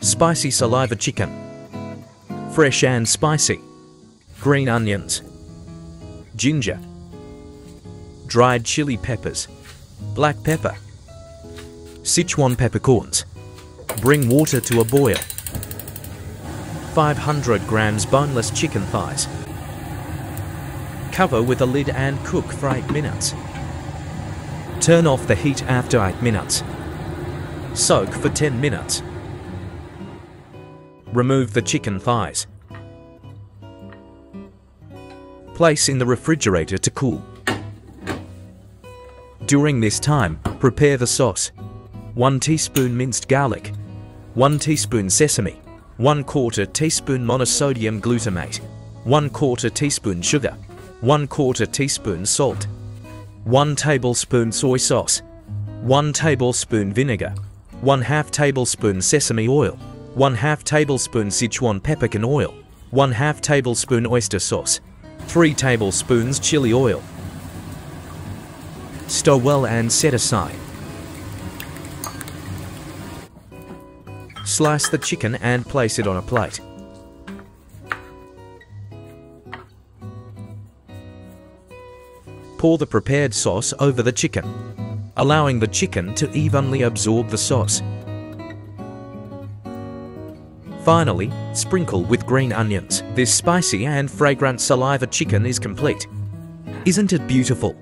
Spicy saliva chicken. Fresh and spicy. Green onions. Ginger. Dried chili peppers. Black pepper. Sichuan peppercorns. Bring water to a boil. 500 grams boneless chicken thighs. Cover with a lid and cook for 8 minutes. Turn off the heat after 8 minutes. Soak for 10 minutes. Remove the chicken thighs. Place in the refrigerator to cool. During this time, prepare the sauce. 1 teaspoon minced garlic. 1 teaspoon sesame. 1/4 teaspoon monosodium glutamate. 1/4 teaspoon sugar. 1/4 teaspoon salt. 1 tablespoon soy sauce. 1 tablespoon vinegar. 1/2 tablespoon sesame oil. 1/2 tablespoon Sichuan peppercorn oil. 1/2 tablespoon oyster sauce. 3 tablespoons chili oil. Stir well and set aside. Slice the chicken and place it on a plate. Pour the prepared sauce over the chicken, allowing the chicken to evenly absorb the sauce. Finally, sprinkle with green onions. This spicy and fragrant saliva chicken is complete. Isn't it beautiful?